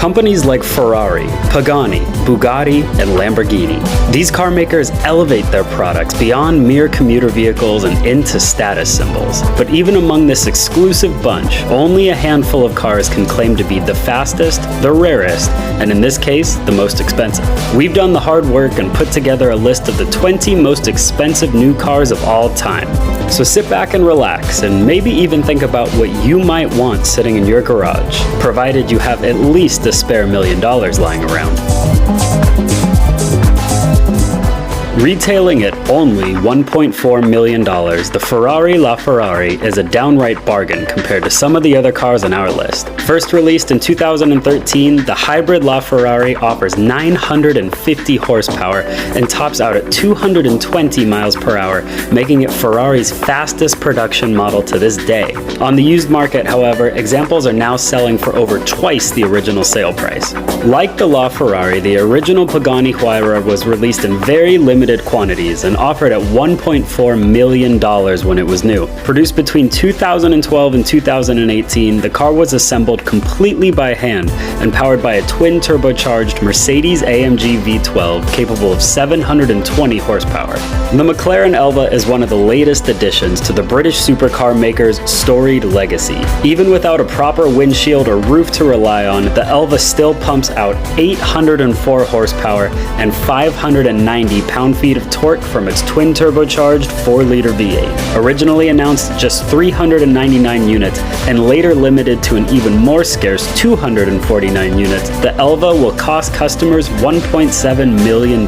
Companies like Ferrari, Pagani, Bugatti, and Lamborghini. These car makers elevate their products beyond mere commuter vehicles and into status symbols. But even among this exclusive bunch, only a handful of cars can claim to be the fastest, the rarest, and in this case, the most expensive. We've done the hard work and put together a list of the 20 most expensive new cars of all time. So sit back and relax, and maybe even think about what you might want sitting in your garage, provided you have at least a spare $1 million lying around. Retailing at only $1.4 million, the Ferrari LaFerrari is a downright bargain compared to some of the other cars on our list. First released in 2013, the hybrid LaFerrari offers 950 horsepower and tops out at 220 miles per hour, making it Ferrari's fastest production model to this day. On the used market, however, examples are now selling for over twice the original sale price. Like the LaFerrari, the original Pagani Huayra was released in very limited quantities and offered at $1.4 million when it was new. Produced between 2012 and 2018, the car was assembled completely by hand and powered by a twin-turbocharged Mercedes-AMG V12 capable of 720 horsepower. The Mclaren Elva is one of the latest additions to the British supercar maker's storied legacy. Even without a proper windshield or roof to rely on, the Elva still pumps out 804 horsepower and 590 pound-feet of torque from its twin-turbocharged 4-liter V8. Originally announced just 399 units and later limited to an even more scarce 249 units, the Elva will cost customers $1.7 million.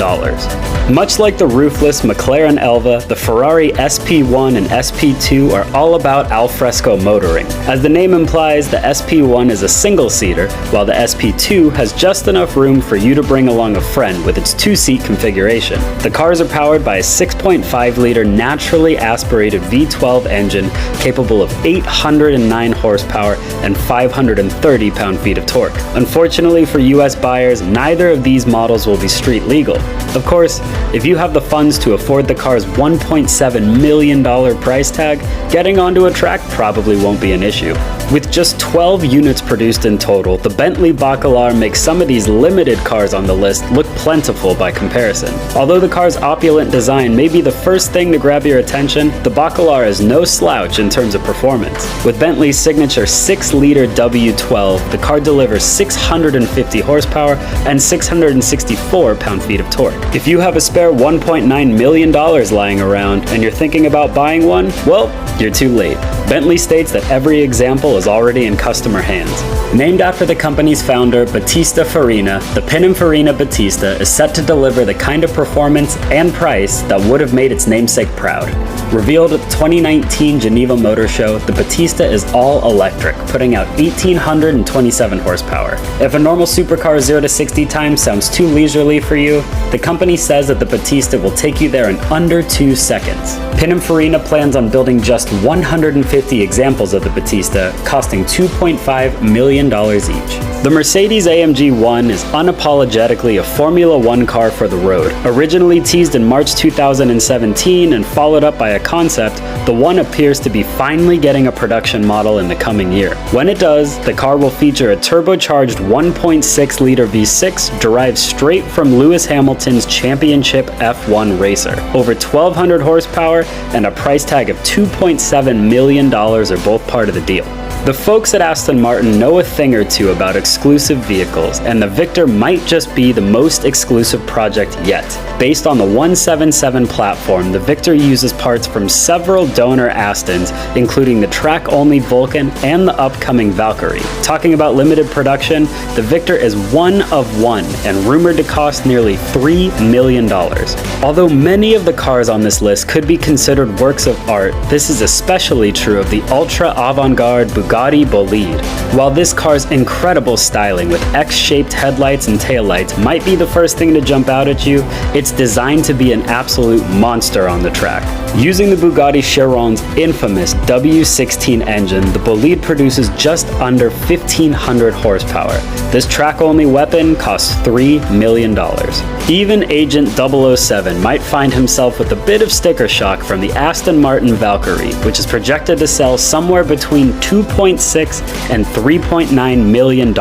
Much like the roofless Mclaren Elva, the Ferrari SP1 and SP2 are all about alfresco motoring. As the name implies, the SP1 is a single-seater, while the SP2 has just enough room for you to bring along a friend with its 2-seat configuration. The cars are powered by a 6.5-liter naturally aspirated V12 engine capable of 809 horsepower and 530 pound-feet of torque. Unfortunately for US buyers, neither of these models will be street legal. Of course, if you have the funds to afford the car's $1.7 million price tag, getting onto a track probably won't be an issue. With just 12 units produced in total, the Bentley Bacalar makes some of these limited cars on the list look plentiful by comparison. Although the car's opulent design may be the first thing to grab your attention, the Bacalar is no slouch in terms of performance. With Bentley's signature 6-liter W12, the car delivers 650 horsepower and 664 pound-feet of torque. If you have a spare $1.9 million lying around and you're thinking about buying one, well, you're too late. Bentley states that every example is already in customer hands. Named after the company's founder, Battista Farina, the Pininfarina Battista is set to deliver the kind of performance and price that would have made its namesake proud. Revealed at the 2019 Geneva Motor Show, the Battista is all electric, putting out 1,827 horsepower. If a normal supercar 0 to 60 time sounds too leisurely for you, the company says that the Battista will take you there in under 2 seconds. Pininfarina plans on building just 150 examples of the Battista, costing $2.5 million each. The Mercedes-AMG 1 is unapologetically a Formula One car for the road. Originally teased in March 2017 and followed up by a concept, the One appears to be finally getting a production model in the coming year. When it does, the car will feature a turbocharged 1.6-liter V6 derived straight from Lewis Hamilton's championship F1 racer. Over 1,200 horsepower and a price tag of $2.7 million are both part of the deal. The folks at Aston Martin know a thing or two about exclusive vehicles, and the Victor might just be the most exclusive project yet. Based on the 177 platform, the Victor uses parts from several donor Astons, including the track-only Vulcan and the upcoming Valkyrie. Talking about limited production, the Victor is one of one and rumored to cost nearly $3 million. Although many of the cars on this list could be considered works of art, this is especially true of the ultra-avant-garde Bugatti Bolide. While this car's incredible styling with X-shaped headlights and taillights might be the first thing to jump out at you, it's designed to be an absolute monster on the track. Using the Bugatti Chiron's infamous W16 engine, the bolide produces just under 1,500 horsepower. This track-only weapon costs $3 million. Even Agent 007 might find himself with a bit of sticker shock from the Aston Martin Valkyrie, which is projected to sell somewhere between $2.6 and $3.9 million.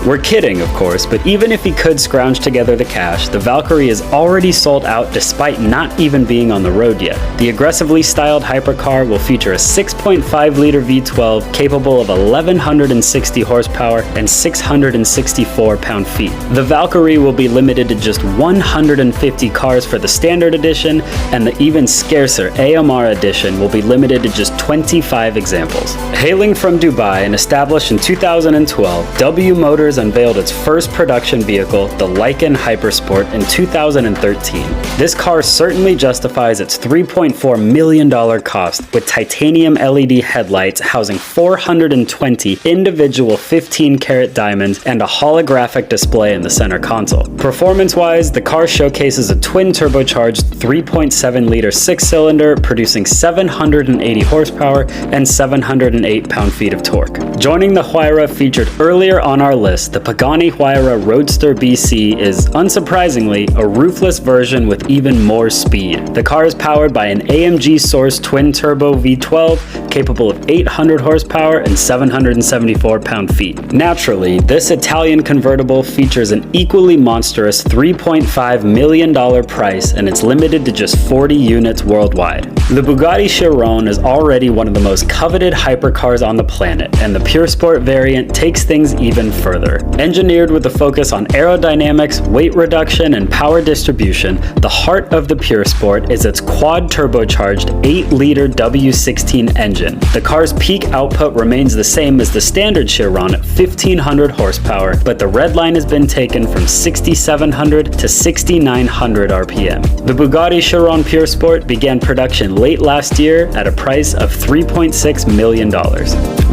We're kidding, of course, but even if he could scrounge together the cash, the Valkyrie is already sold out despite not even being on the road yet. The aggressively styled hypercar will feature a 6.5-liter V12 capable of 1,160 horsepower and 664 pound-feet. The Valkyrie will be limited to just 150 cars for the standard edition, and the even scarcer AMR edition will be limited to just 25 examples. Hailing from Dubai and established in 2012, W Motors unveiled its first production vehicle, the Lykan Hypersport, in 2013. This car certainly justifies its $3.4 million cost, with titanium LED headlights housing 420 individual 15-karat diamonds and a holographic display in the center console. Performance-wise, the car showcases a twin-turbocharged 3.7-liter six-cylinder producing 780 horsepower and 708 pound-feet of torque. Joining the Huayra featured earlier on our list, the Pagani Huayra Roadster BC is, unsurprisingly, a roofless version with even more speed. The car is powered by an AMG-sourced twin-turbo V12 capable of 800 horsepower and 774 pound-feet. Naturally, this Italian convertible features an equally monstrous $3.5 million price, and it's limited to just 40 units worldwide. The Bugatti Chiron is already one of the most coveted hypercars on the planet, and the Pure Sport variant takes things even further. Engineered with a focus on aerodynamics, weight reduction, and power distribution, the heart of the Pure Sport is its quad-turbocharged 8-liter W16 engine. The car's peak output remains the same as the standard Chiron at 1,500 horsepower, but the red line has been taken from 6,700 to 6,900 RPM. The Bugatti Chiron Pure Sport began production late last year at a price of $3.6 million.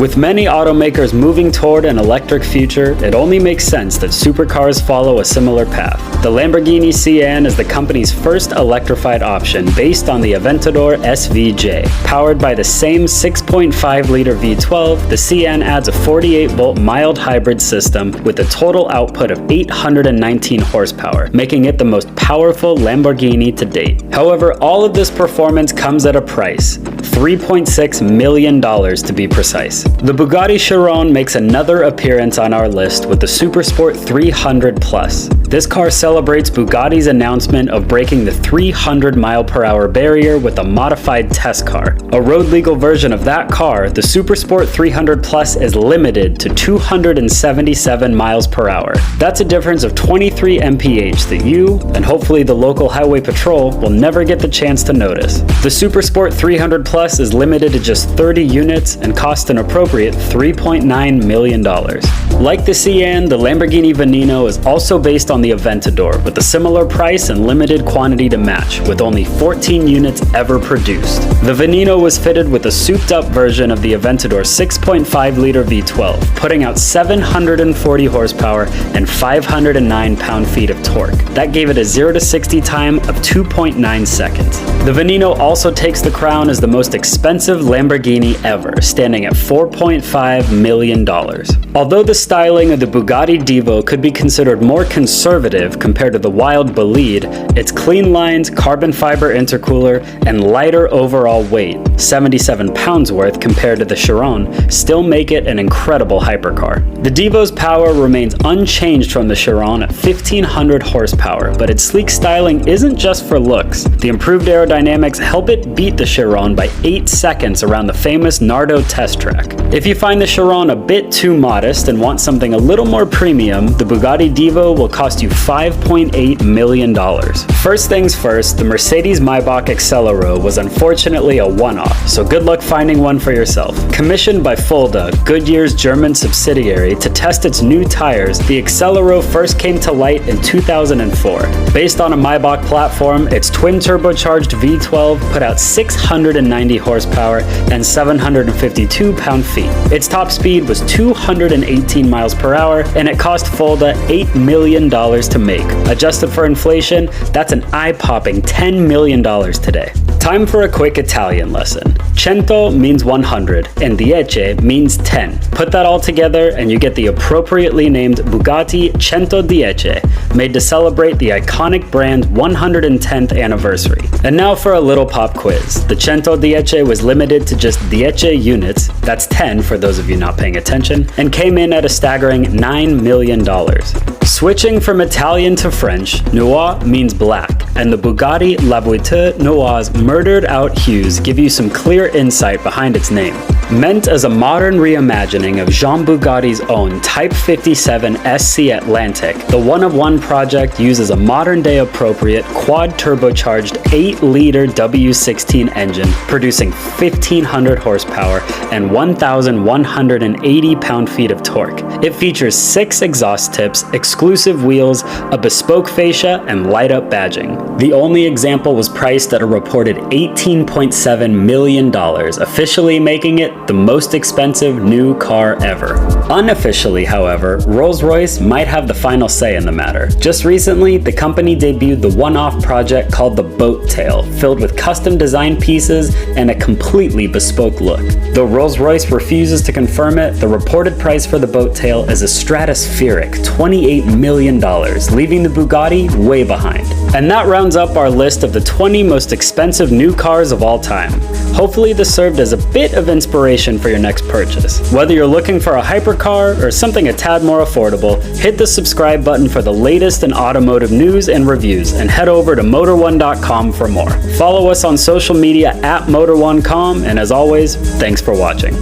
With many automakers moving toward an electric future, it only makes sense that supercars follow a similar path. The Lamborghini Sian is the company's first electrified option based on the Aventador SVJ. Powered by the same 6.5-liter V12, the Sian adds a 48-volt mild hybrid system with a total output of 819 horsepower, making it the most powerful Lamborghini to date. However, all of this performance comes at a price. $3.6 million to be precise. The Bugatti Chiron makes another appearance on our list with the Supersport 300 Plus. This car celebrates Bugatti's announcement of breaking the 300-mile-per-hour barrier with a modified test car. A road-legal version of that car, the Supersport 300 Plus is limited to 277 miles per hour. That's a difference of 23 mph that you, and hopefully the local highway patrol, will never get the chance to notice. The Supersport 300 Plus is limited to just 30 units and costs an appropriate $3.9 million. Like the Sian, the Lamborghini Veneno is also based on the Aventador, with a similar price and limited quantity to match, with only 14 units ever produced. The Veneno was fitted with a souped-up version of the Aventador's 6.5-liter V12, putting out 740 horsepower and 509 pound-feet of torque. That gave it a 0 to 60 time of 2.9 seconds. The Veneno also takes the crown as the most expensive Lamborghini ever, standing at $4.5 million. Although the styling of the Bugatti Devo could be considered more conservative compared to the wild bolide, its clean lines, carbon fiber intercooler, and lighter overall weight, 77 pounds worth compared to the Chiron, still make it an incredible hypercar. The Devo's power remains unchanged from the Chiron at 1,500 horsepower, but its sleek styling isn't just for looks. The improved aerodynamics help it beat the Chiron by 8 seconds around the famous Nardo test track. If you find the Chiron a bit too modest and want something a little more premium, the Bugatti Devo will cost you $5.8 million. First things first, the Mercedes Maybach Accelero was unfortunately a one-off, so good luck finding one for yourself. Commissioned by Fulda, Goodyear's German subsidiary, to test its new tires, the Accelero first came to light in 2004. Based on a Maybach platform, its twin-turbocharged V12 put out 690 horsepower and 752 pound-feet. Its top speed was 218 miles per hour, and it cost Fulda $8 million to make. Adjusted for inflation, that's an eye-popping $10 million today. Time for a quick Italian lesson. Cento means 100 and dieci means 10. Put that all together and you get the appropriately named Bugatti 110, made to celebrate the iconic brand's 110th anniversary. And now for a little pop quiz. The 110 was limited to just 10 units, that's 10 for those of you not paying attention, and came in at a staggering $9 million. Switching from Italian to French, noir means black, and the Bugatti La Voiture Noir's murdered out hues give you some clear insight behind its name. Meant as a modern reimagining of Jean Bugatti's own Type 57 SC Atlantic, the one-of-one project uses a modern-day appropriate quad-turbocharged 8-liter W16 engine producing 1,500 horsepower and 1,180 pound-feet of torque. It features 6 exhaust tips, exclusive wheels, a bespoke fascia, and light-up badging. The only example was priced at a reported $18.7 million, officially making it the most expensive new car ever. Unofficially, however, Rolls-Royce might have the final say in the matter. Just recently, the company debuted the one-off project called the Boat Tail, filled with custom design pieces and a completely bespoke look. Though Rolls-Royce refuses to confirm it, the reported price for the Boat Tail is a stratospheric $28 million, leaving the Bugatti way behind. And that rounds up our list of the 20 most expensive new cars of all time. Hopefully this served as a bit of inspiration for your next purchase. Whether you're looking for a hypercar or something a tad more affordable, hit the subscribe button for the latest in automotive news and reviews, and head over to Motor1.com for more. Follow us on social media at Motor1.com, and as always, thanks for watching.